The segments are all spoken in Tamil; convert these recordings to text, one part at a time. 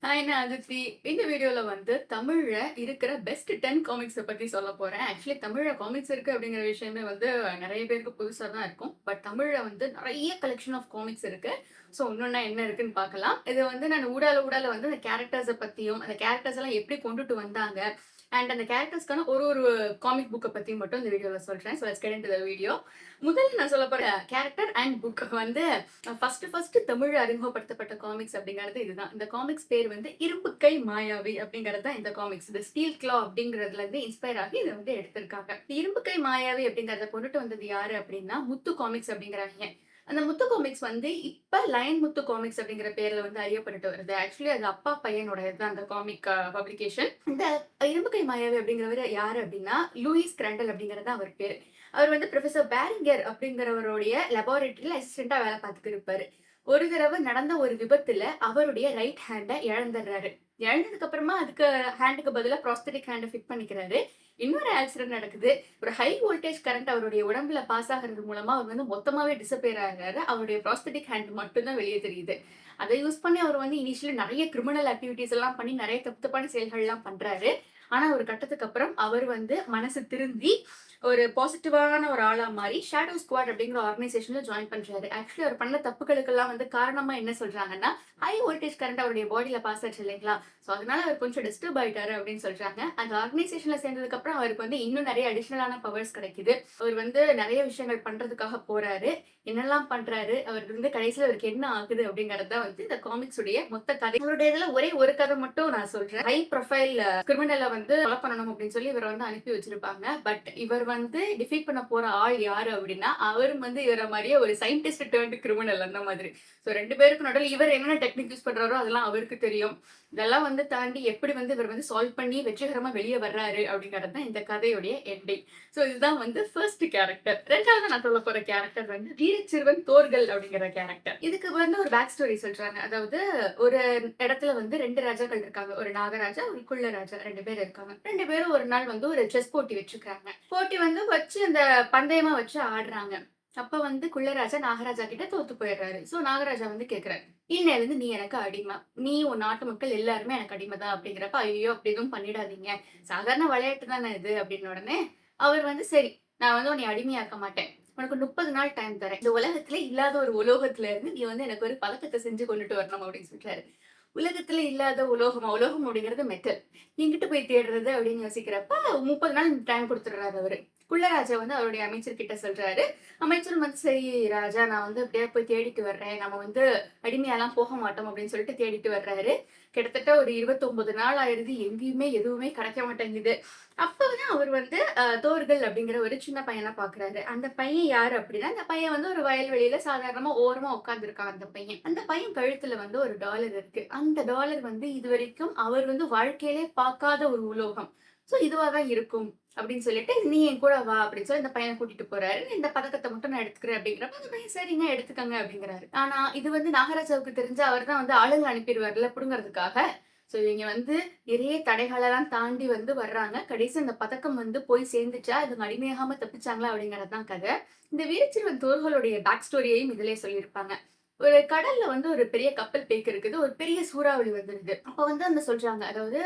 நான் அதித்தி. இந்த வீடியோல வந்து தமிழ்ல இருக்கிற பெஸ்ட் 10 காமிக்ஸ பத்தி சொல்லப் போறேன். ஆக்சுவலி தமிழ்ல காமிக்ஸ் இருக்கு அப்படிங்கிற விஷயமே வந்து நெறைய பேருக்கு புதுசா தான் இருக்கும். பட் தமிழ்ல வந்து நெறைய கலெக்ஷன் ஆஃப் காமிக்ஸ் இருக்கு. ஸோ ஒன்னொன்னா என்ன இருக்குன்னு பார்க்கலாம். இது வந்து நான் ஊடால ஊடால வந்து அந்த கேரக்டர்ஸ பத்தியும், அந்த கேரக்டர்ஸ் எல்லாம் எப்படி கொண்டுட்டு வந்தாங்க, அண்ட் அந்த கேரக்டர்ஸ்க்கான ஒரு ஒரு காமிக் புக்க பத்தியும் மட்டும் இந்த வீடியோல சொல்றேன். So let's get into the video. முதல்ல நான் சொல்லப் போற கேரக்டர் அண்ட் புக் வந்து ஃபர்ஸ்ட் தமிழ்ல அறிமுகப்படுத்தப்பட்ட காமிக்ஸ் அப்படிங்கிறது இதுதான். இந்த காமிக்ஸ் பேர் வந்து இரும்பு கை மாயாவி அப்படிங்கிறது தான் இந்த காமிக்ஸ். இந்த ஸ்டீல் கிளா அப்படிங்கிறதுல இருந்து இன்ஸ்பயர் ஆகி இதை வந்து எடுத்திருக்காங்க. இந்த இரும்பு கை மாயாவி அப்படிங்கிறத கொண்டுட்டு வந்தது யாரு அப்படின்னா முத்து காமிக்ஸ் அப்படிங்கிறாங்க. அந்த முத்து காமிக்ஸ் வந்து இப்ப லயன் முத்து காமிக்ஸ் அப்படிங்கிற பேர்ல வந்து அறியப்பட்டுட்டு வருது. ஆக்சுவலி அது அப்பா பையனோட தான் அந்த காமிக் பப்ளிகேஷன். இந்த இரும்பு கை மாயாவி அப்படிங்கிறவர் யாரு அப்படின்னா லூயிஸ் கிராண்டல் அப்படிங்கிறது அவர் பேரு. அவர் வந்து ப்ரொஃபசர் பேரிங்கர் அப்படிங்கிறவருடைய லெபார்டரியில அசிஸ்டண்டா வேலை பார்த்துட்டு இருப்பாரு. ஒரு தடவை நடந்த ஒரு விபத்துல அவருடைய ரைட் ஹேண்ட இழந்துடுறாரு. இழந்ததுக்கு அப்புறமா அதுக்கு ஹேண்டுக்கு பதிலா ப்ராஸ்தட்டிக் ஹேண்ட ஃபிட் பண்ணிக்கிறாரு. இன்னொரு ஆக்சிடென்ட் நடக்குது. ஒரு ஹை வோல்டேஜ் கரண்ட் அவருடைய உடம்புல பாஸ் ஆகுறது மூலமா அவர் வந்து மொத்தமாவே டிஸப்பியர் ஆகுறாரு. அவருடைய ப்ராஸ்தட்டிக் ஹேண்ட் மட்டும் தான் வெளியே தெரியுது. அதை யூஸ் பண்ணி அவர் வந்து இனிஷியலி நிறைய கிரிமினல் ஆக்டிவிட்டீஸ் எல்லாம் பண்ணி நிறைய தப்பு தப்பான செயல்கள் எல்லாம் பண்றாரு. ஆனா ஒரு கட்டத்துக்கு அப்புறம் அவர் வந்து மனசு திருந்தி ஒரு பாசிட்டிவான ஒரு ஆளா மாறி ஷேடோ ஸ்குவாட் அப்படிங்கிற ஆர்கனைசேஷன்ல ஜாயின் பண்றாரு. ஆக்சுவலி அவர் பண்ண தப்புகளுக்கெல்லாம் வந்து காரணமா என்ன சொல்றாங்கன்னா, ஹை வோல்டேஜ் கரண்ட் அவருடைய பாடியில பாஸ் ஆச்சு இல்லைங்களா? சோ அதனால அவர் கொஞ்சம் டிஸ்டர்ப் ஆயிட்டாரு அப்படின்னு சொல்றாங்க. அந்த ஆர்கனைசேஷன்ல சேர்ந்ததுக்கு அப்புறம் அவருக்கு வந்து இன்னும் நிறைய அடிஷனலான பவர்ஸ் கிடைக்குது. அவர் வந்து நிறைய விஷயங்கள் பண்றதுக்காக போறாரு. என்னெல்லாம் பண்றாரு? அவருக்கு வந்து கடைசியில அவருக்கு என்ன ஆகுது அப்படிங்கறது தான் வந்து இந்த காமிக்ஸ் உடைய மொத்த கதை. அவருடைய இதுல ஒரே ஒரு கதை மட்டும் நான் சொல்றேன். ஹை ப்ரொஃபைல் கிரிமினலை வந்து கொலை பண்ணணும் அப்படின்னு சொல்லி இவரை வந்து அனுப்பி வச்சிருப்பாங்க. பட் இவர் வந்து டிஃபீட் பண்ண போற ஆள் யாரு அப்படின்னா, அவரும் வந்து இவர மாதிரியே ஒரு சயின்டிஸ்ட் டர்ன்ட் கிரிமினல் அந்த மாதிரி. சோ 2 பேருக்கும் நடுவுல இவர் என்னென்ன டெக்னிக் யூஸ் பண்றாரோ அதெல்லாம் அவருக்கு தெரியும். இதெல்லாம் வந்து தாண்டி எப்படி வந்து இவர் வந்து சால்வ் பண்ணி வெற்றிகரமா வெளியே வர்றாரு அப்படிங்கிறது தான் இந்த கதையுடைய எண்டிங். சோ இதுதான் வந்து ஃபர்ஸ்ட் கேரக்டர். ரெண்டாவது நான் சொல்ல போற கேரக்டர் வந்து வீரச்சிறுவன் தோர்கள் அப்படிங்கிற கேரக்டர். இதுக்கு வந்து ஒரு பேக் ஸ்டோரி சொல்றாங்க. அதாவது ஒரு இடத்துல வந்து 2 ராஜாக்கள் இருக்காங்க. ஒரு நாகராஜா, ஒரு குள்ள ராஜா 2 பேர் இருக்காங்க. 2 பேரும் ஒரு நாள் வந்து ஒரு செஸ் போட்டி வச்சுக்கிறாங்க. போட்டி வந்து வச்சு அந்த பந்தயமா வச்சு ஆடுறாங்க. அப்ப வந்து குள்ளராஜா நாகராஜா கிட்ட தோத்து போயிடுறாரு. சோ நாகராஜா வந்து கேக்குறாரு, இன்னையில இருந்து நீ எனக்கு அடிமை. நீ உன் நாட்டு மக்கள் எல்லாருமே எனக்கு அடிமை தான் அப்படிங்கிறப்ப, ஐயோ அப்படி எதுவும் பண்ணிடாதீங்க. சாதாரண விளையாட்டு தானே இது அப்படின்னு உடனே அவர் வந்து சரி, நான் வந்து உன்னை அடிமையாக்க மாட்டேன். உனக்கு 30 நாள் டைம் தரேன். இந்த உலகத்திலே இல்லாத ஒரு உலோகத்துல இருந்து நீ வந்து எனக்கு ஒரு பதக்கத்தை செஞ்சு கொண்டுட்டு வரணும் அப்படின்னு சொல்றாரு. உலகத்துல இல்லாத உலோகமா? உலோகம் அப்படிங்கிறது மெட்டல். எங்கிட்டு போய் தேடுறது அப்படின்னு யோசிக்கிறப்ப 30 நாள் டைம் குடுத்துடுறாரு அவரு. குள்ளராஜா வந்து அவருடைய அமைச்சர் கிட்ட சொல்றாரு. அமைச்சரும் வந்து சரி ராஜா நான் வந்து அப்படியே போய் தேடிட்டு வர்றேன். நம்ம வந்து அடிமையாலாம் போக மாட்டோம் அப்படின்னு சொல்லிட்டு தேடிட்டு வர்றாரு. கிட்டத்தட்ட ஒரு 29 நாள் ஆயிருது. எங்கேயுமே எதுவுமே கிடைக்க மாட்டேங்குது. அப்ப வந்து அவர் வந்து தோர்கள் அப்படிங்கிற ஒரு சின்ன பையன பாக்குறாரு. அந்த பையன் யாரு அப்படின்னா, அந்த பையன் வந்து ஒரு வயல்வெளியில சாதாரணமா ஓரமா உட்கார்ந்திருக்கான் அந்த பையன். அந்த பையன் கழுத்துல வந்து ஒரு டாலர் இருக்கு. அந்த டாலர் வந்து இதுவரைக்கும் அவர் வந்து வாழ்க்கையிலே பார்க்காத ஒரு உலோகம். சோ இதுவா தான் இருக்கும் அப்படின்னு சொல்லிட்டு, "நீ என் கூட வா" அப்படின்னு சொல்லி இந்த பையன கூட்டிட்டு போறாரு. "இந்த பதக்கத்த மட்டும் நான் எடுத்துக்கிறேன்" அப்படிங்கிறப்ப, அந்த பையன் "சரிங்க எடுத்துக்கங்க" அப்படிங்கிறாரு. ஆனா இது வந்து நாகராஜாவுக்கு தெரிஞ்சு அவர் தான் வந்து ஆளுங்கள அனுப்பிருவார்ல புடுங்கறதுக்காக. சோ இவங்க வந்து நிறைய தடைகளெல்லாம் தாண்டி வந்து வர்றாங்க. கடைசி அந்த பதக்கம் வந்து போய் சேர்ந்துச்சா, இவங்க அடிமையாகாம தப்பிச்சாங்களா அப்படிங்கிறது தான் கதை. இந்த வீரச்சிறுவன் தோர்களுடைய பேக் ஸ்டோரியையும் இதிலேயே சொல்லியிருப்பாங்க. ஒரு கடல்ல வந்து ஒரு பெரிய கப்பல் பேக்கு இருக்குது. ஒரு பெரிய சூறாவளி வந்துருது. அப்ப வந்து அந்த சொல்றாங்க. அதாவது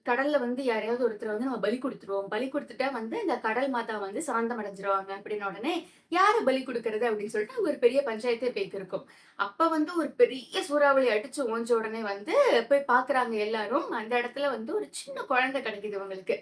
கடல்ல வந்து யாரையாவது ஒருத்தர வந்து நம்ம பலி குடுத்துருவோம். பலி குடுத்துட்டா வந்து இந்த கடல் மாதா வந்து சாந்தம் அடைஞ்சுருவாங்க அப்படின்ன உடனே, யார பலி குடுக்கறது அப்படின்னு சொல்லிட்டு அங்க ஒரு பெரிய பஞ்சாயத்தே போயிட்டு இருக்கும். அப்ப வந்து ஒரு பெரிய சூறாவளி அடிச்சு ஓஞ்ச உடனே வந்து போய் பார்க்குறாங்க எல்லாரும். அந்த இடத்துல வந்து ஒரு சின்ன குழந்தை கிடைக்குது இவங்களுக்கு.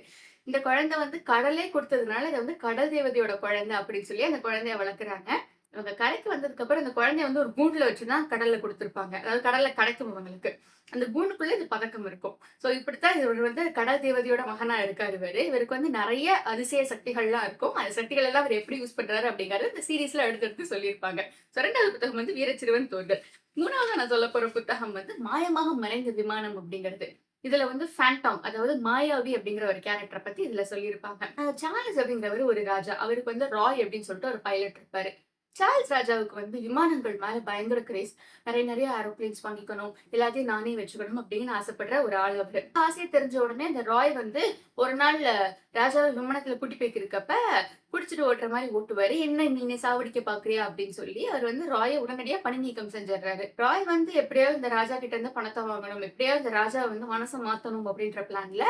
இந்த குழந்தை வந்து கடலே குடுத்ததுனால, இத வந்து கடல் தேவதையோட குழந்தை அப்படின்னு சொல்லி அந்த குழந்தைய வளர்க்குறாங்க. இவங்க கரைக்கு வந்ததுக்கு அப்புறம் அந்த குழந்தைய வந்து ஒரு கூண்டுல வச்சு தான் கடல்ல குடுத்துருப்பாங்க. அதாவது கடல்ல கிடைக்கும் இவங்களுக்கு. அந்த கூண்டுக்குள்ள இந்த பதக்கம் இருக்கும். சோ இப்படித்தான் இவர் வந்து கடல் தேவதையோட மகனா இருக்காரு இவரு. இவருக்கு வந்து நெறைய அதிசய சக்திகள்லாம் இருக்கும். அந்த சக்திகள் எல்லாம் அவர் எப்படி யூஸ் பண்றாரு அப்படிங்கிறது இந்த சீரிஸ்ல அடுத்தடுத்து சொல்லியிருப்பாங்க. சோ 2வது புத்தகம் வந்து வீரச்சிறுவன் தோன்றல். 3வது நான் சொல்லப் போற புத்தகம் வந்து மாயமாக மறைந்த விமானம் அப்படிங்கிறது. இதுல வந்து ஃபேண்டம் அதாவது மாயாவி அப்படிங்கிற ஒரு கேரக்டர பத்தி இதுல சொல்லியிருப்பாங்க. சார்லஸ் அப்படிங்கிறவரு ஒரு ராஜா. அவருக்கு வந்து ராய் அப்படின்னு சொல்லிட்டு ஒரு பைலட் இருப்பாரு. சார்ல்ஸ் ராஜாவுக்கு வந்து விமானங்கள் மேல பயங்கர கிரேஸ். நெறைய ஏரோப்ளேன்ஸ் வாங்கிக்கணும். எல்லாத்தையும் நானே வச்சுக்கணும் அப்படின்னு ஆசைப்படுற ஒரு ஆள் அவரு. ஆசைய தெரிஞ்ச உடனே இந்த ராய் வந்து ஒரு நாள் ராஜாவ விமானத்துல கூட்டி போய்க்கிருக்கப்ப, புடிச்சுட்டு ஓட்டுற மாரி ஓட்டுவாரு. "என்ன நீ சாவடிக்க பார்க்குறியா?" அப்படின்னு சொல்லி அவர் வந்து ராய உடனடியா பணி நீக்கம் செஞ்சர்றாரு. ராய் வந்து எப்படியாவது இந்த ராஜா கிட்ட இருந்து பணத்த வாங்கணும். எப்படியாவது இந்த ராஜாவ வந்து மனச மாத்தணும் அப்படின்ற பிளான்ல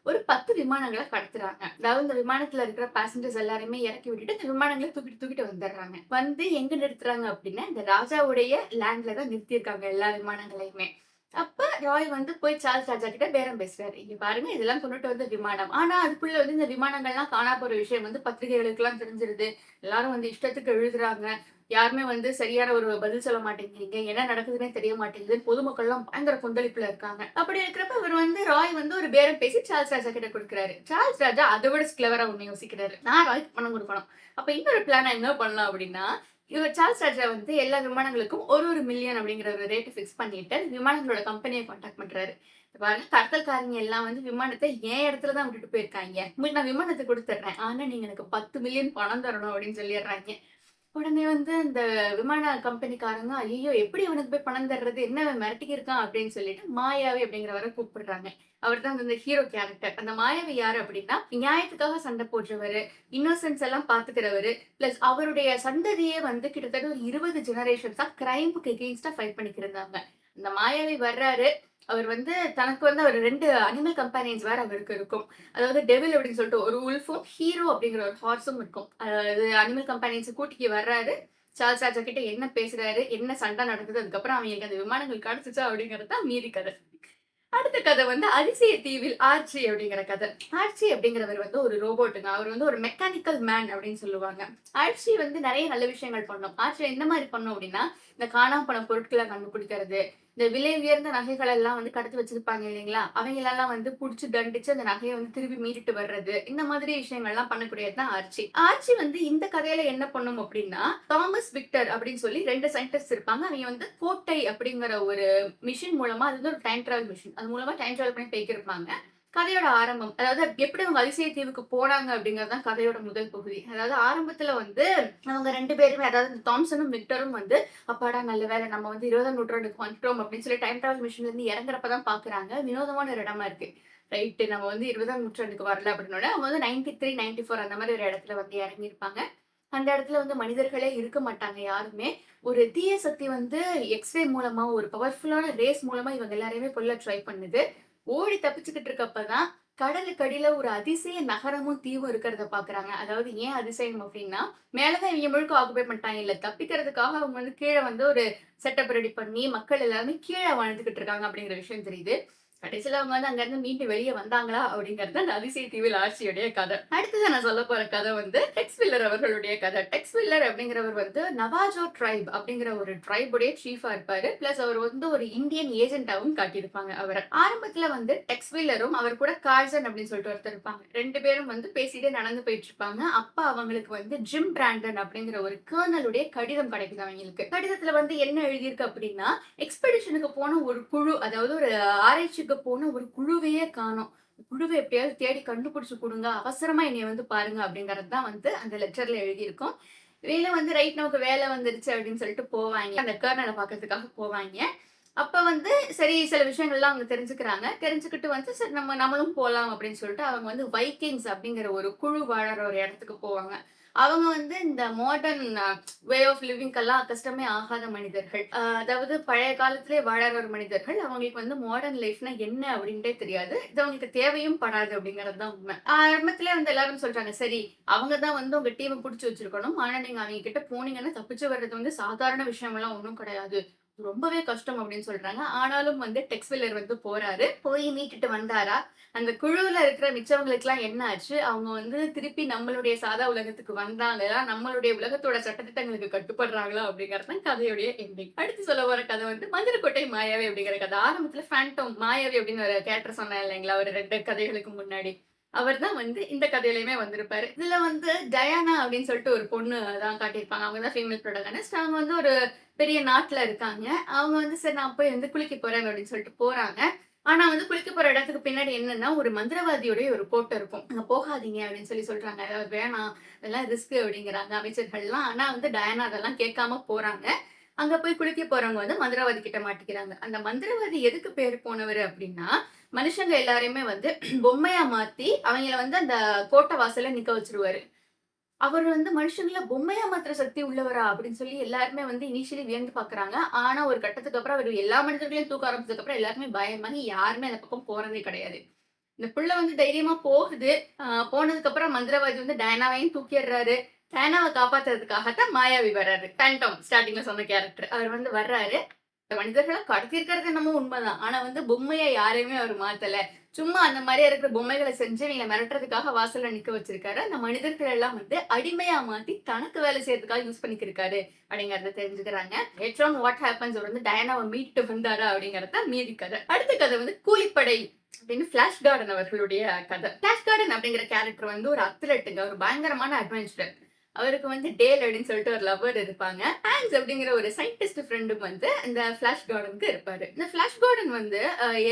ஒரு 10 விமானங்கள கடத்துறாங்க. அதாவது இந்த விமானத்துல இருக்கிற பேசஞ்சர்ஸ் எல்லாரையுமே இறக்கி விட்டுட்டு, இந்த விமானங்கள தூக்கிட்டு வந்துர்றாங்க. வந்து எங்க நிறுத்துறாங்க அப்டின்னா, இந்த ராஜாவுடைய லேண்ட்ல தான் நிறுத்தியிருக்காங்க எல்லா விமானங்களையுமே. அப்ப ராய் வந்து போய் சார்ல்ஸ் ராஜா கிட்ட பேரம் பேசுறாரு. "இங்க பாருங்க இதெல்லாம் கொண்டுட்டு வந்த விமானம். ஆனா அதுக்குள்ள வந்து இந்த விமானங்கள்லாம் காணா போற விஷயம் வந்து பத்திரிகைகளுக்கெல்லாம் தெரிஞ்சிருது. எல்லாரும் வந்து இஷ்டத்துக்கு எழுதுறாங்க. யாருமே வந்து சரியான ஒரு பதில் சொல்ல மாட்டேங்கிறீங்க. என்ன நடக்குதுன்னே தெரிய மாட்டேங்குது. பொதுமக்கள்லாம் பயங்கர கொந்தளிப்புல இருக்காங்க." அப்படி இருக்கிறப்ப இவர் வந்து ராய் வந்து ஒரு பேரம் பேசி சார்ல்ஸ் ராஜா கிட்ட குடுக்குறாரு. சார்ல்ஸ் ராஜா அத விட கிளவரா ஒண்ணு யோசிக்கிறாரு. நான் ராய்க்கு பணம் குடுக்கணும். அப்ப இன்னொரு பிளான என்ன பண்ணலாம் அப்படின்னா, இவர் சார்ல்ஸ் ராஜா வந்து எல்லா விமானங்களுக்கும் ஒரு மில்லியன் அப்படிங்கிற ஒரு ரேட் ஃபிக்ஸ் பண்ணிட்டு, விமானங்களோட கம்பெனிய கான்டாக்ட் பண்றாரு. "இங்க பாருங்க கடத்தல்காரங்க எல்லாம் வந்து விமானத்த என் இடத்துல தான் விட்டுட்டு போயிருக்காய்ங்க. உங்களுக்கு நான் விமானத்த குடுத்துடுறேன். ஆனா நீங்க எனக்கு 10 மில்லியன் பணம் தரணும்" அப்படின்னு சொல்லிடுறாய்ங்க. உடனே வந்து அந்த விமான கம்பெனிக்காரங்க, "ஐயய்யோ! எப்படி இவனுக்கு போய் பணம் தர்றது? என்ன இவன் மிரட்டிக்கிருக்கான்?" அப்படின்னு சொல்லிட்டு மாயாவி அப்படிங்கிறவர கூப்பிடுறாங்க. அவர் தான் அந்த ஹீரோ கேரக்டர். அந்த மாயாவி யாரு அப்படின்னா, நியாயத்துக்காக சண்டை போடுறவரு, இன்னோசன்ஸ் எல்லாம் பாத்துக்கிறவரு, பிளஸ் அவருடைய சந்ததியே வந்து கிட்டத்தட்ட ஒரு 20 ஜெனரேஷன்ஸா கிரைம்க்கு எகெயின்ஸ்டா ஃபைட் பண்ணிக்கிட்டு இருந்தாங்க. அந்த மாயாவி வர்றாரு. அவர் வந்து தனக்கு வந்து அவர் 2 அனிமல் கம்பேனியன்ஸ் வேற அவருக்கு இருக்கும். அதாவது டெவில் அப்படின்னு சொல்லிட்டு ஒரு உல்ஃபும், ஹீரோ அப்படிங்கிற ஒரு ஹார்ஸும் இருக்கும். அதாவது அனிமல் கம்பேனியன்ஸ கூட்டிட்டு வர்றாரு. சார்ல்ஸ் ராஜா கிட்ட என்ன பேசுறாரு? என்ன சண்டை நடக்குது? அதுக்கப்புறம் அவங்களுக்கு அந்த விமானங்கள் கிடைச்சுச்சா? அப்படிங்கிறது தான் மீதி கதை. அடுத்த கதை வந்து அதிசய தீவில் ஆர்ச்சி அப்படிங்கிற கதை. ஆர்ச்சி அப்படிங்கிறவர் வந்து ஒரு ரோபோட்டுங்க. அவர் வந்து ஒரு மெக்கானிக்கல் மேன் அப்படின்னு சொல்லுவாங்க. ஆர்ச்சி வந்து நெறைய நல்ல விஷயங்கள் பண்ணும். ஆர்ச்சி எந்த மாரி பண்ணும் அப்படின்னா, இந்த காணாம போன பொருட்கள கண்டுபிடிக்கிறது, இந்த விலை உயர்ந்த நகைகள் எல்லாம் வந்து கடத்தி வச்சிருப்பாங்க இல்லைங்களா? அவங்களெல்லாம் வந்து புடிச்சு தண்டிச்சு அந்த நகைய வந்து திருப்பி மீட்டுட்டு வர்றது. இந்த மாதிரி விஷயங்கள்லாம் பண்ணக்கூடியது தான் ஆர்ச்சி. ஆர்ச்சி வந்து இந்த கதையில என்ன பண்ணும் அப்படின்னா, தாமஸ் விக்டர் அப்படின்னு சொல்லி 2 சயின்டிஸ்ட்ஸ் இருப்பாங்க. அவைங்க வந்து கோட்டை அப்படிங்கிற ஒரு மிஷின் மூலமா அது வந்து ஒரு டைம் டிராவல் மிஷின். அது மூலமா டைம் டிராவல் பண்ணி போய்க்கிருப்பாங்க. கதையோட ஆரம்பம். அதாவது எப்படி அவங்க அதிசய தீவுக்கு போனாங்க அப்படிங்கிறது தான் கதையோட முதல் பகுதி. அதாவது ஆரம்பத்துல வந்து அவங்க 2 பேருமே அதாவது இந்த தாம்சனும், விக்டரும் வந்து அப்பாடா நல்ல வேளை நம்ம வந்து 20ஆம் நூற்றாண்டுக்கு வந்துட்டோம் அப்படின்னு சொல்லி டைம் டிராவல் மிஷின்ல இருந்து இறங்குறப்ப தான் பாக்குறாங்க. வினோதமான ஒரு இடமா இருக்கு. ரைட் நம்ம வந்து 20ஆம் நூற்றாண்டுக்கு வரல அப்படின்னோனே அவங்க வந்து 93, 94 அந்த மாதிரி ஒரு இடத்துல வந்து இறங்கியிருப்பாங்க. அந்த இடத்துல வந்து மனிதர்களே இருக்க மாட்டாங்க யாருமே. ஒரு தீய சக்தி வந்து எக்ஸ்ரே மூலமா ஒரு பவர்ஃபுல்லான ரேஸ் மூலமா இவங்க எல்லாரையுமே கொல்ல ட்ரை பண்ணுது. ஓடி தப்பிச்சுக்கிட்டு இருக்கப்ப தான், கடலுக்கு அடியில ஒரு அதிசய நகரமும், தீவும் இருக்கிறத பார்க்குறாங்க. அதாவது ஏன் அதிசயம் அப்டின்னா, மேல தான் இவங்க முழுக்க ஆக்குபை பண்ணிட்டாங்க. இல்ல தப்பிக்கிறதுக்காக அவங்க வந்து கீழ வந்து ஒரு செட்டப் ரெடி பண்ணி, மக்கள் எல்லாருமே கீழ வாழ்ந்துகிட்டு இருக்காங்க அப்படிங்கிற விஷயம் தெரியுது. கடைசில அவங்க வந்து அங்கருந்து மீண்டு வெளிய வந்தாங்களா? அப்படிங்கிறது அந்த அதிசய தீவில் ஆட்சியுடைய கதை. அடுத்ததா நான் சொல்லப் போற கதை வந்து டெக்ஸ் வில்லர் அவர்களுடைய கதை. டெக்ஸ் வில்லர் அப்படிங்கிறவர் வந்து நவாஜோ ட்ரைப் அப்படிங்கிற ஒரு ட்ரைபுடைய சீஃபா இருப்பாரு. பிளஸ் அவர் வந்து ஒரு இந்தியன் ஏஜென்ட்டாவும் காட்டியிருப்பாங்க அவர. ஆரம்பத்துல வந்து டெக்ஸ் வில்லரும் அவர் கூட கார்சன் அப்படின்னு சொல்லிட்டு ஒருத்தர் இருப்பாங்க. 2 பேரும் வந்து பேசிட்டே நடந்து போயிட்டு இருப்பாங்க. அப்ப அவங்களுக்கு வந்து ஜிம் பிராண்டன் அப்படிங்கிற ஒரு கர்னலுடைய கடிதம் கிடைக்குது அவங்களுக்கு. கடிதத்துல வந்து என்ன எழுதியிருக்கு அப்படின்னா, எக்ஸ்பெடிஷனுக்கு போன ஒரு குழு அதாவது ஒரு ஆராய்ச்சிக்கு போன ஒரு குழுவையே காணோம். குழுவ எப்படியாவது தேடி கண்டுபிடிச்சு குடுங்க. அவசரமா என்னைய வந்து பாருங்க அப்படிங்கிறது தான் வந்து அந்த லெட்டர்ல எழுதியிருக்கும். இவையில வந்து ரைட் நமக்கு வேலை வந்துருச்சு அப்படின்னு சொல்லிட்டு போவாய்ங்க. அந்த கர்னல பார்க்கறதுக்காக போவாய்ங்க. அப்ப வந்து சரி சில விஷயங்கள்லாம் அவங்க தெரிஞ்சுக்கிறாங்க. தெரிஞ்சுக்கிட்டு வந்து சரி நம்மளும் போலாம் அப்படின்னு சொல்லிட்டு அவங்க வந்து வைக்கிங்ஸ் அப்படிங்கிற ஒரு குழு வாழற ஒரு இடத்துக்கு போவாங்க. அவங்க வந்து இந்த மாடர்ன் வே ஆஃப் லிவிங்க்கெல்லாம் கஷ்டமே ஆகாத மனிதர்கள். அதாவது பழைய காலத்திலே வாழற ஒரு மனிதர்கள். அவங்களுக்கு வந்து மாடர்ன் லைஃப்னா என்ன அப்படின்ட்டே தெரியாது. இது அவங்களுக்கு தேவையும் படாது அப்படிங்கிறது தான் உண்மை. ஆரம்பத்திலே வந்து எல்லாரும் சொல்றாங்க, சரி அவங்க தான் வந்து உங்க டீம புடிச்சு வச்சிருக்கணும். ஆனா நீங்க அவங்க கிட்ட போனீங்கன்னா தப்பிச்சு வர்றது வந்து சாதாரண விஷயமெல்லாம் ஒண்ணும் கிடையாது. ரொம்பவே கஷ்டம் அப்படின்னு சொல்றாங்க. ஆனாலும் வந்து டெக்ஸ் வில்லர் வந்து போறாரு. போய் மீட்டுட்டு வந்தாரா? அந்த குழுவுல இருக்கிற மிச்சவங்களுக்குலாம் என்ன ஆச்சு? அவங்க வந்து திருப்பி நம்மளுடைய சாதா உலகத்துக்கு வந்தாங்களா? நம்மளுடைய உலகத்தோட சட்டதிட்டங்களுக்கு கட்டுப்படுறாங்களா? அப்படிங்கிறது தான் கதையுடைய எண்டிங். அடுத்து சொல்ல போற கதை வந்து மந்திரக்கோட்டை மாயாவி அப்படிங்கிற கதை. ஆரம்பத்துல ஃபேண்டம் மாயாவி அப்படின்னு ஒரு கேரக்டர் சொன்னேன் இல்லைங்களா? ஒரு 2 கதைகளுக்கு முன்னாடி. அவர் தான் வந்து இந்த கதையிலயுமே வந்திருப்பாரு. இதுல வந்து டயானா அப்படின்னு சொல்லிட்டு ஒரு பொண்ணு தான் காட்டியிருப்பாங்க. அவங்க தான் ஃபீமேல் புரோட்டகனிஸ்ட். அவங்க வந்து ஒரு பெரிய நாட்டுல இருக்காங்க. அவங்க வந்து சரி நான் போய் வந்து குளிக்க போறேன் அப்படின்னு சொல்லிட்டு போறாங்க. ஆனா வந்து குளிக்க போற இடத்துக்கு பின்னாடி என்னன்னா, ஒரு மந்திரவாதியுடைய ஒரு கோட்டை இருக்கும். அங்க போகாதீங்க அப்படின்னு சொல்றாங்க. அதாவது வேணாம், அதெல்லாம் ரிஸ்க் அப்படிங்கிறாங்க அமைச்சர்கள்லாம். ஆனா வந்து டயானா அதெல்லாம் கேட்காம போறாங்க. அங்க போய் குளிக்க போறவங்க வந்து மந்திரவாதி கிட்ட மாட்டிக்கிறாங்க. அந்த மந்திரவாதி எதுக்கு பேர் போனவரு அப்படின்னா, மனுஷங்க எல்லாரையுமே வந்து பொம்மையா மாத்தி, அவங்கள வந்து அந்த கோட்டை வாசல்ல நிக்க வச்சுருவாரு. அவர் வந்து மனுஷங்கள பொம்மையா மாத்துற சக்தி உள்ளவரா? அப்படின்னு சொல்லி எல்லாருமே வந்து இனிஷியலி வியந்து பார்க்குறாங்க. ஆனா ஒரு கட்டத்துக்கு அப்புறம் அவரு எல்லா மனிதர்களையும் தூக்க ஆரம்பிச்சதுக்கு அப்புறம் எல்லாருமே பயமாகி யாருமே அந்த பக்கம் போறதே கிடையாது. இந்த புள்ள வந்து தைரியமா போகுது. போனதுக்கப்புறம் மந்திரவாதி வந்து டயனாவையும் தூக்கிர்றாரு. டயனாவ காப்பாத்துறதுக்காக தான் மாயாவி வர்றாரு. ஃபேண்டம் ஸ்டார்ட்டிங்ல சொன்ன கேரக்டர். அவர் வந்து வர்றாரு. மனிதர்கள கடத்தியிருக்கிறது என்னமோ உண்மதான். ஆனா வந்து பொம்மைய யாரையுமே அவர் மாத்தல. சும்மா அந்த மாரியே இருக்கிற பொம்மைகள செஞ்சு இவங்கள மிரட்டுறதுக்காக வாசல்ல நிக்க வச்சிருக்காரு. அந்த மனிதர்கள் எல்லாம் வந்து அடிமையா மாத்தி தனக்கு வேலை செய்யறதுக்காக யூஸ் பண்ணிக்கிருக்காரு அப்படிங்கிறத தெரிஞ்சுக்கிறாங்க. லேட்டர் ஆன் வாட் ஹேப்பன்ஸ் அவர் வந்து டயானாவ மீட்டு வந்தாரா அப்படிங்கிறது தான் மீதி கதை. அடுத்த கதை வந்து கூலிப்படை அப்படின்னு ஃபிளாஷ் கார்டன் அவர்களுடைய கதை. ஃபிளாஷ் கார்டன் அப்படிங்கிற கேரக்டர் வந்து ஒரு அத்லட்டுங்க. ஒரு பயங்கரமான அட்வென்ச்சரர். அவருக்கு வந்து டேல் அப்படின்னு சொல்லிட்டு ஒரு லவ்வர் இருப்பாங்க. ஹான்ஸ் அப்படிங்கிற ஒரு சயின்டிஸ்ட் ஃப்ரெண்டும் வந்து இந்த ஃபிளாஷ் கார்டனுக்கு இருப்பாரு. இந்த ஃபிளாஷ் கார்டன் வந்து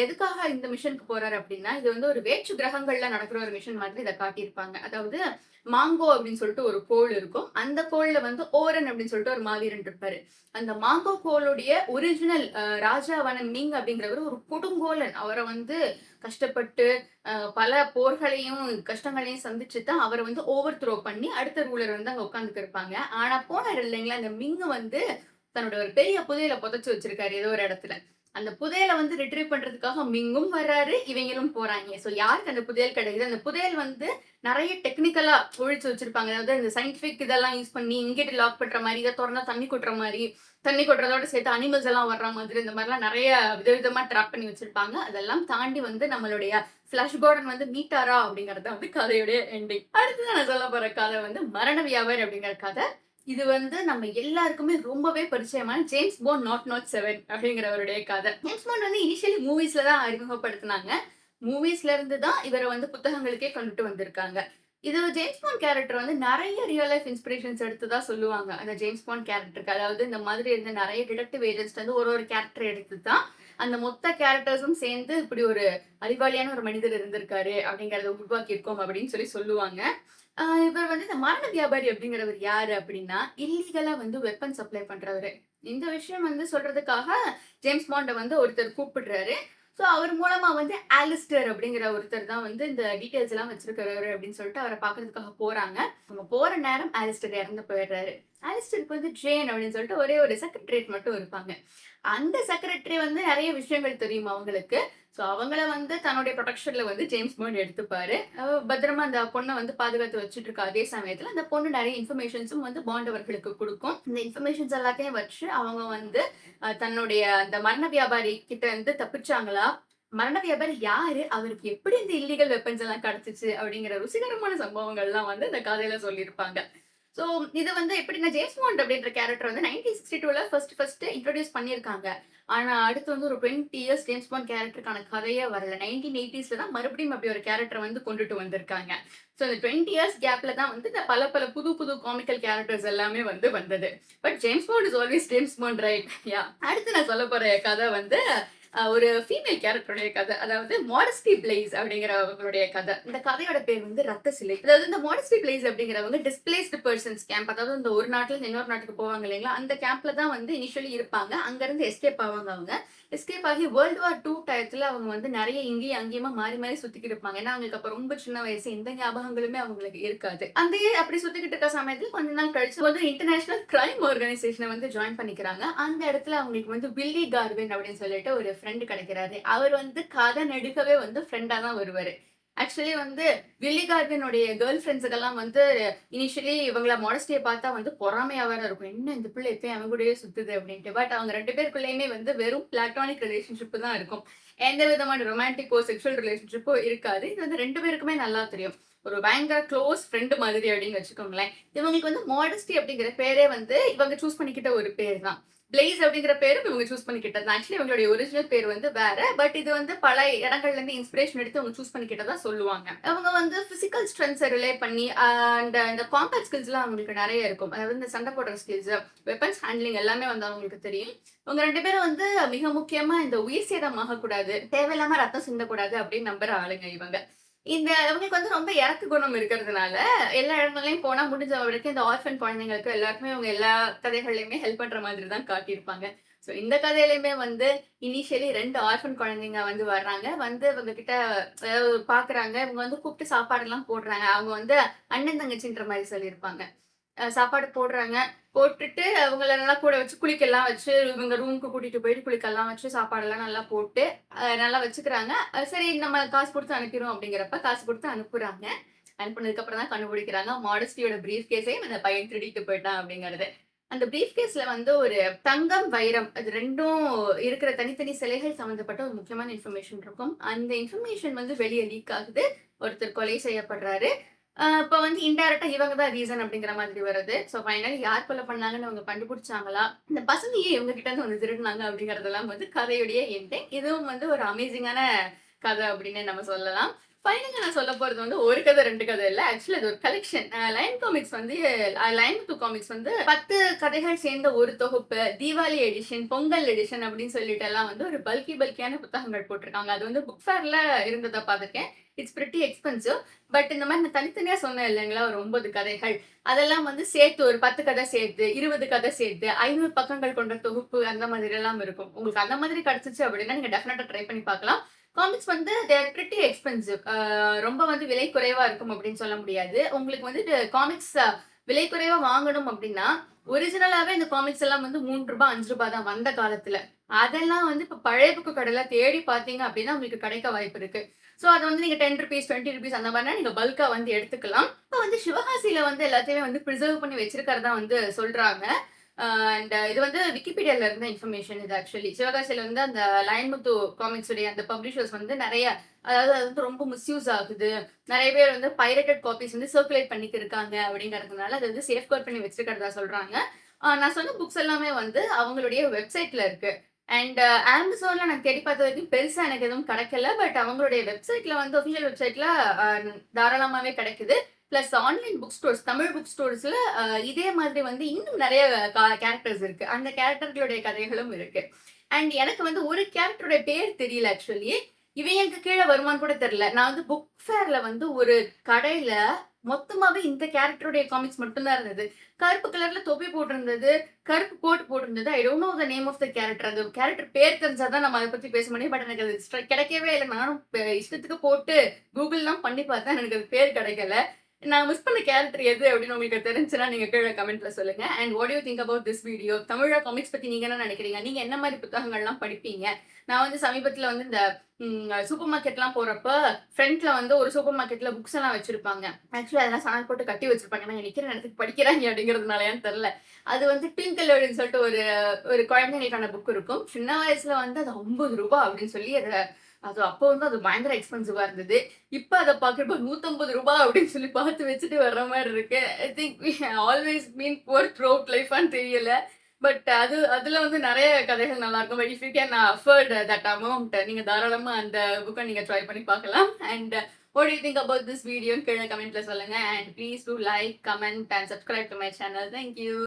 எதுக்காக இந்த மிஷனுக்கு போறாரு அப்படின்னா, இது வந்து ஒரு வேற்று கிரகங்கள்ல நடக்கிற ஒரு மிஷன் மாதிரி இத காட்டியிருப்பாங்க. அதாவது மாங்கோ அப்படின்னு சொல்லிட்டு ஒரு கோள் இருக்கும். அந்த கோள்ல வந்து ஓரன் அப்படின்னு சொல்லிட்டு ஒரு மாவீரன் இருப்பாரு. அந்த மாங்கோ கோளுடைய ஒரிஜினல் ராஜாவான மிங் அப்படிங்கிறவரு ஒரு கொடுங்கோலன். அவர வந்து கஷ்டப்பட்டு பல போர்களையும், கஷ்டங்களையும் சந்திச்சு தான் அவர வந்து ஓவர் த்ரோ பண்ணி அடுத்த ரூலர் வந்து அங்க உட்கார்ந்துட்டு இருப்பாங்க. ஆனா போனாரு இல்லைங்களா, அந்த மிங் வந்து தன்னோட ஒரு பெரிய புதையல புதைச்சு வச்சிருக்காரு ஏதோ ஒரு இடத்துல. அந்த புதையல வந்து ரிட்ரீவ் பண்றதுக்காக மிங்கும் வர்றாரு, இவங்களும் போறாய்ங்க. சோ யாருக்கு அந்த புதையல் கிடைக்குது? அந்த புதையல் வந்து நெறைய டெக்னிக்கலா ஒழிச்சு வச்சிருப்பாங்க. அதாவது இந்த சயின்டிஃபிக் இதெல்லாம் யூஸ் பண்ணி இன்கேட் லாக் பண்ற மாரி, இத தொறந்தா தண்ணி கொட்டுற மாரி, தண்ணி கொட்டுறதோட சேர்த்து அனிமல்ஸ் எல்லாம் வர்ற மாதிரி, இந்த மாரிலாம் நெறைய விதவிதமா ட்ராப் பண்ணி வச்சிருப்பாங்க. அதெல்லாம் தாண்டி வந்து நம்மளுடைய ஃபிளாஷ் கார்டன் வந்து மீட்டாரா அப்படிங்கிறது தான் வந்து கதையுடைய எண்டிங். அடுத்தது நான் சொல்ல போற கதை வந்து மரண வியாபாரி அப்படிங்கிற கதை. இது வந்து நம்ம எல்லாருக்குமே ரொம்பவே பரிச்சயமான ஜேம்ஸ் பாண்ட் 007 அப்படிங்கிறவருடைய கதை. ஜேம்ஸ் பாண்ட் வந்து இனிஷியலி மூவிஸ்ல தான் அறிமுகப்படுத்துனாங்க. மூவிஸ்ல இருந்து தான் இவர வந்து புத்தகங்களுக்கே கொண்டுட்டு வந்திருக்காங்க. இது ஜேம்ஸ் பாண்ட் கேரக்டர் வந்து நெறைய ரியல் லைஃப் இன்ஸ்பிரேஷன்ஸ் எடுத்ததா சொல்லுவாங்க. அந்த ஜேம்ஸ் பாண்ட் கேரக்டருக்கு. அதாவது இந்த மாதிரி இருந்த நெறைய டிடெக்டிவ் ஏஜென்ட்ஸ்ல இருந்து ஒரு கேரக்டர் எடுத்து தான் அந்த மொத்த கேரக்டர்ஸும் சேர்ந்து இப்படி ஒரு அறிவாளியான ஒரு மனிதர் இருந்திருக்காரு அப்படிங்கிறத உருவாக்கியிருக்கோம் அப்படின்னு சொல்லுவாங்க. இவர் வந்து இந்த மரண வியாபாரி அப்படிங்கிறவர் யாரு அப்படின்னா, இல்லீகலா வந்து வெப்பன் சப்ளை பண்றவரு. இந்த விஷயம் வந்து சொல்றதுக்காக ஜேம்ஸ் பாண்ட வந்து ஒருத்தர் கூப்பிடுறாரு. ஸோ அவர் மூலமா வந்து ஆலிஸ்டர் அப்படிங்கிற ஒருத்தர் தான் வந்து இந்த டீட்டெயில்ஸ் எல்லாம் வச்சிருக்கிறவரு அப்படின்னு சொல்லிட்டு அவர பார்க்கறதுக்காக போறாங்க. அவங்க போற நேரம் ஆலிஸ்டர் இறந்து போயிடுறாரு. ஆலிஸ்டருக்கு வந்து ஜேன் அப்படின்னு சொல்லிட்டு ஒரே ஒரு செக்ரட்டரியேட் மட்டும் இருப்பாங்க. அந்த செக்ரட்டரி வந்து நெறைய விஷயங்கள் தெரியும் அவங்களுக்கு. ஸோ அவங்கள வந்து தன்னுடைய புரொடெக்ஷன்ல வந்து ஜேம்ஸ் பாண்ட் எடுத்துப்பாரு. பத்திரமா அந்த பொண்ண வந்து பாதுகாத்து வச்சுட்டு இருக்க அதே சமயத்துல, அந்த பொண்ணு நெறைய இன்ஃபர்மேஷன்ஸும் வந்து பாண்ட் அவர்களுக்கு குடுக்கும். இந்த இன்ஃபர்மேஷன்ஸ் எல்லாத்தையும் வச்சு அவங்க வந்து தன்னுடைய அந்த மரண வியாபாரி கிட்ட இருந்து தப்பிச்சாங்களா? மரண வியாபாரி யாரு? அவருக்கு எப்படி இந்த இல்லீகல் வெப்பன்ஸ் எல்லாம் கிடைச்சுச்சு? அப்படிங்கிற ருசிகரமான சம்பவங்கள்லாம் வந்து இந்த கதையில சொல்லியிருப்பாங்க. ஸோ இது வந்து எப்படின்னா, ஜேம்ஸ் பாண்ட் அப்படின்ற கேரக்டர் வந்து 1962ல ஃபர்ஸ்ட் இன்ட்ரோடியூஸ் பண்ணியிருக்காங்க. ஆனா அடுத்து வந்து ஒரு 20 இயர்ஸ் ஜேம்ஸ் பாண்ட் கேரக்டருக்கான கதையே வரல. 1980ஸ்ல தான் மறுபடியும் அப்படி ஒரு கேரக்டர் வந்து கொண்டுட்டு வந்திருக்காங்க. ஸோ இந்த 20 இயர்ஸ் கேப்ல தான் வந்து இந்த பல புது புது காமிக்கல் கேரக்டர்ஸ் எல்லாமே வந்து வந்தது. But James Bond is always James Bond right. Yeah. அடுத்து நான் சொல்லப் போற கதை வந்து ஒரு ஃபீமேல் கேரக்டருடைய கதை. அதாவது மாடஸ்டி பிளேஸ் அப்படிங்கிறவங்களுடைய கதை. இந்த கதையோட பேர் வந்து ரத்த சிலை. அதாவது இந்த மாடஸ்டி பிளேஸ் அப்படிங்கிறவங்க டிஸ்பிளேஸ்டு பெர்சன்ஸ் கேம்ப். அதாவது இந்த ஒரு நாட்டுல இருந்து இன்னொரு நாட்டுக்கு போவாங்க இல்லைங்களா? அந்த கேம்ப்ல தான் வந்து இனிஷியலி இருப்பாங்க. அங்கிருந்து எஸ்கேப் ஆவாங்க அவங்க. எஸ்கேப் ஆகி வேர்ல்ட் வார் 2 டயத்துல அவங்க வந்து நெறைய இங்கேயும் அங்கேயுமா மாறி மாறி சுத்திக்கிட்டு இருப்பாங்க. ஏன்னா அவங்களுக்கு அப்ப ரொம்ப சின்ன வயசு. எந்த ஞாபகங்களுமே அவங்களுக்கு இருக்காது. அந்த அப்படி சுத்திக்கிட்டு இருக்க சமயத்துல கொஞ்ச நாள் கழிச்சு வந்து இன்டர்நேஷனல் கிரைம் ஆர்கனைசேஷனை வந்து ஜாயின் பண்ணிக்கிறாங்க. அந்த இடத்துல அவங்களுக்கு வந்து வில்லி கார்வின் அப்படின்னு சொல்லிட்டு ஒரு ஃப்ரெண்ட் கிடைக்கிறாரு. அவர் வந்து கதை நெடுகவே வந்து ஃப்ரெண்டா தான் வருவாரு. ஆக்சுவலி வந்து வில்லி கார்வினுடைய கேர்ள் ஃப்ரெண்ட்ஸுக்கெல்லாம் வந்து இனிஷியலி இவங்கள மாடஸ்டிய பார்த்தா வந்து பொறாமையா வேற இருக்கும். என்ன இந்த பிள்ளை எப்பயும் அவன் கூடயே சுத்துது அப்படின்ட்டு. பட் அவங்க 2 பேருக்குள்ளயுமே வந்து வெறும் பிளாட்டோனிக் ரிலேஷன்ஷிப் தான் இருக்கும். எந்த விதமான ரொமான்டிக்கோ, செக்சுவல் ரிலேஷன்ஷிப்போ இருக்காது. இது வந்து 2 பேருக்குமே நல்லா தெரியும். ஒரு பயங்கர க்ளோஸ் ஃப்ரெண்ட் மாதிரி அப்படின்னு வச்சுக்கோங்களேன். இவங்களுக்கு வந்து மாடஸ்டி அப்படிங்கிற பேரே வந்து இவங்க சூஸ் பண்ணிக்கிட்ட ஒரு பேர் தான். பிளேஸ் அப்படிங்கிற பேரும் இவங்க சூஸ் பண்ணிக்கிட்டது தான். ஆக்சுவலி இவங்களுடைய ஒரிஜினல் பேர் வந்து வேற. பட் இது வந்து பல இடங்கள்ல இருந்து இன்ஸ்பிரேஷன் எடுத்து அவங்க சூஸ் பண்ணிக்கிட்டதா சொல்லுவாங்க. அவங்க வந்து பிசிக்கல் ஸ்ட்ரென்த்ஸ ரிலே பண்ணி அண்ட் இந்த காம்பேட் ஸ்கில்ஸ்லாம் அவங்களுக்கு நெறைய இருக்கும். அதாவது இந்த சண்டை போடுற ஸ்கில்ஸ், வெப்பன்ஸ் ஹேண்ட்லிங் எல்லாமே வந்து அவங்களுக்கு தெரியும். இவங்க 2 பேரும் வந்து மிக முக்கியமா இந்த உயிர் சேதம் ஆகக்கூடாது, தேவையில்லாம ரத்தம் சிந்தக்கூடாது அப்படின்னு நம்புற ஆளுங்க இவங்க. இவங்களுக்கு வந்து ரொம்ப இரக்க குணம் இருக்கிறதுனால, எல்லா இடங்கள்லயும் போனா முடிஞ்ச வரைக்கும் இந்த ஆர்ஃபன் குழந்தைங்களுக்கு எல்லாருக்குமே இவங்க எல்லா கதைகள்லயுமே ஹெல்ப் பண்ற மாதிரி தான் காட்டியிருப்பாங்க. ஸோ இந்த கதையிலயுமே வந்து இனிஷியலி 2 ஆர்ஃபன் குழந்தைங்க வந்து வர்றாங்க. வந்து இவங்க கிட்ட அதாவது பார்க்குறாங்க. இவங்க வந்து கூப்பிட்டு சாப்பாடுலாம் போடுறாங்க. அவங்க வந்து அண்ணன், தங்கச்சின்ற மாரி சொல்லியிருப்பாங்க. சாப்பாடு போடுறாங்க. போட்டுட்டு அவங்கள நல்லா கூட வச்சு குளிக்கலாம் வச்சு, இவங்க ரூமுக்கு கூட்டிட்டு போயிட்டு குளிக்கலாம் வச்சு, சாப்பாடெல்லாம் நல்லா போட்டு, நல்லா வச்சுக்கிறாங்க. சரி நம்ம காசு குடுத்து அனுப்பிருவோம் அப்படிங்கிறப்ப, காசு குடுத்து அனுப்புறாங்க. அனுப்புனதுக்கு அப்புறம் தான் கண்டுபிடிக்கிறாங்க, மாடஸ்டியோட பிரீஃப் கேஸையும் அந்த பையன் திருடிட்டு போயிட்டான் அப்படிங்கிறது. அந்த பிரீஃப் கேஸ்ல வந்து ஒரு தங்கம், வைரம் அது 2ம் இருக்கிற தனித்தனி சிலைகள் சம்மந்தப்பட்ட ஒரு முக்கியமான இன்ஃபர்மேஷன் இருக்கும். அந்த இன்ஃபர்மேஷன் வந்து வெளிய லீக் ஆகுது. ஒருத்தர் கொலை செய்யப்படுறாரு. இப்ப வந்து இன்டைரக்ட்டா இவங்க தான் ரீசன் அப்படிங்கிற மாதிரி வருது. ஸோ ஃபைனலி யார் கொலை பண்ணாங்கன்னு அவங்க கண்டுபிடிச்சாங்களா? இந்த பசங்க ஏன் இவங்க கிட்ட இருந்து வந்து திருடுனாங்க அப்படிங்கிறதெல்லாம் வந்து கதையுடைய எண்டிங். இதுவும் வந்து ஒரு அமேசிங்கான கதை அப்படின்னு நம்ம சொல்லலாம். ஃபைனலா நான் சொல்லப் போறது வந்து 1 கதை, 2 கதை இல்ல. ஆக்சுவலி அது ஒரு கலெக்ஷன். லயன் காமிக்ஸ் வந்து லயன் 2 காமிக்ஸ் வந்து 10 கதைகள் சேர்ந்த ஒரு தொகுப்பு. தீபாவளி எடிஷன், பொங்கல் எடிஷன் அப்படின்னு சொல்லிட்டு எல்லாம் வந்து ஒரு பல்கியான புத்தகங்கள் போட்டிருக்காங்க. அது வந்து புக் ஃபேர்ல இருந்தத பார்த்திருக்கேன். It's pretty expensive. பட் இந்த மாரி நான் தனித்தனியா சொன்னேன் இல்லைங்களா? ஒரு 9 கதைகள். அதெல்லாம் வந்து சேர்த்து ஒரு 10 கதை சேர்த்து, 20 கதை சேர்த்து, 500 பக்கங்கள் கொண்ட தொகுப்பு அந்த மாதிரி எல்லாம் இருக்கும். உங்களுக்கு அந்த மாதிரி கிடைச்சுச்சு அப்படின்னா, நீங்க டெஃபினட்டா ட்ரை பண்ணி பார்க்கலாம். காமிக்ஸ் வந்து தே ஆர் பிரிட்டி எக்ஸ்பென்சிவ். ரொம்ப வந்து விலை குறைவா இருக்கும் அப்படின்னு சொல்ல முடியாது. உங்களுக்கு வந்துட்டு காமிக்ஸ் விலை குறைவா வாங்கணும் அப்படின்னா, ஒரிஜினலாவே இந்த காமிக்ஸ் எல்லாம் வந்து ரூ. 3 ரூ. 5 தான் வந்த காலத்துல. அதெல்லாம் வந்து இப்ப பழைய புக்கு கடையில தேடி பார்த்தீங்க அப்படின்னா, உங்களுக்கு கிடைக்க வாய்ப்பு இருக்கு. ஸோ அத வந்து நீங்க ₹10 ₹20 அந்த மாரினா நீங்க பல்க்கா வந்து எடுத்துக்கலாம். இப்ப வந்து சிவகாசியில வந்து எல்லாத்தையுமே வந்து பிரிசர்வ் பண்ணி வச்சிருக்கிறதா வந்து சொல்றாங்க. அண்ட் இது வந்து விக்கிபீடியால இருந்த இன்ஃபர்மேஷன் இது ஆக்சுவலி. சிவகாசியில வந்து அந்த லயன்முத்து காமிக்ஸ் உடைய அந்த பப்ளிஷர்ஸ் வந்து நெறைய அதாவது அது வந்து ரொம்ப மிஸ்யூஸ் ஆகுது. நெறைய பேர் வந்து பைரேட்டட் காப்பீஸ் வந்து சர்க்குலேட் பண்ணிட்டு இருக்காங்க அப்படிங்கிறதுனால, அத வந்து சேஃப்கார்ட் பண்ணி வச்சிருக்கிறதா சொல்றாங்க. நான் சொன்ன புக்ஸ் எல்லாமே வந்து அவங்களுடைய வெப்சைட்ல இருக்கு. அண்ட் Amazonல நான் தேடி பார்த்த வரைக்கும் பெருசா எனக்கு எதுவும் கிடைக்கல. பட் அவங்களுடைய வெப்சைட்ல வந்து அஃபிஷியல் வெப்சைட்ல அ தாராளமாவே கிடைக்குது. Plus online book stores, Tamil book ஸ்டோர்ஸ்ல இதே மாதிரி வந்து இன்னும் நெறைய கேரக்டர்ஸ் இருக்கு. அந்த கேரக்டர்களுடைய கதைகளும் இருக்கு. அண்ட் எனக்கு வந்து ஒரு கேரக்டருடைய பேர் தெரியல ஆக்சுவலி. இவன் எனக்கு கீழ வருமான்னு கூட தெரியல. நான் வந்து புக் ஃபேர்ல வந்து ஒரு கடையில மொத்தமாவே இந்த கேரக்டருடைய காமிக்ஸ் மட்டும் தான் இருந்தது. கருப்பு கலர்ல தொப்பி போட்டிருந்தது. கருப்பு கோட் போட்டிருந்தது. I don't know the name of the character. அந்த கேரக்டர் பேர் தெரிஞ்சா தான் நம்ம அத பத்தி பேச முடியும். பட் எனக்கு அது கிடைக்கவே இல்ல. நானும் இஷ்டத்துக்கு போட்டு கூகுள்லாம் பண்ணி பார்த்தேன். எனக்கு அது பேர் கிடைக்கல. நான் மிஸ் பண்ண கேரக்டர் எது அப்படின்னு உங்களுக்கு தெரிஞ்சுச்சுன்னா நீங்க கீழ கமெண்ட்ல சொல்லுங்க. And what you think about this video? Tamizha comics பத்தி நீங்க என்ன நினைக்கிறீங்க? நீங்க என்ன மாரி புத்தகங்கள்லாம் படிப்பீங்க? நான் வந்து சமீபத்தில வந்து இந்த சூப்பர் மார்க்கெட்லாம் போறப்ப, ஃப்ரண்ட்ல வந்து ஒரு சூப்பர் மார்க்கெட்ல புக்ஸ் எல்லாம் வச்சிருப்பாங்க. ஆக்சுவலி அதெல்லாம் சணல் போட்டு கட்டி வச்சிருப்பாங்க. நான் நிக்கிற நேரத்துக்கு படிக்கிறாங்க அப்படிங்கிறதுனாலயான்னு தெரியல. அது வந்து ட்விங்கிள் அப்படின்னு சொல்லிட்டு ஒரு ஒரு குழந்தைகளுக்கான புக் இருக்கும். சின்ன வயசுல வந்து அது ரூ. 50 அப்படின்னு சொல்லி அது அப்போ வந்து அது பயங்கர எக்ஸ்பென்சிவா இருந்தது. இப்ப அத பார்க்கிறப்போ ரூ. 150 அப்படின்னு சொல்லி பார்த்து வச்சுட்டு வர்ற மாரி இருக்கு. I think we always been poor throughout லைஃபான்னு தெரியல. பட் அதுல வந்து நெறைய கதைகள் நல்லாருக்கும். But if you can afford that amount நீங்க தாராளமா அந்த புக்க நீங்க ட்ரை பண்ணி பார்க்கலாம். And what do you think about this வீடியோன்னு கீழ கமெண்ட்ல சொல்லுங்க. And please do like, comment and subscribe to my channel. Thank you.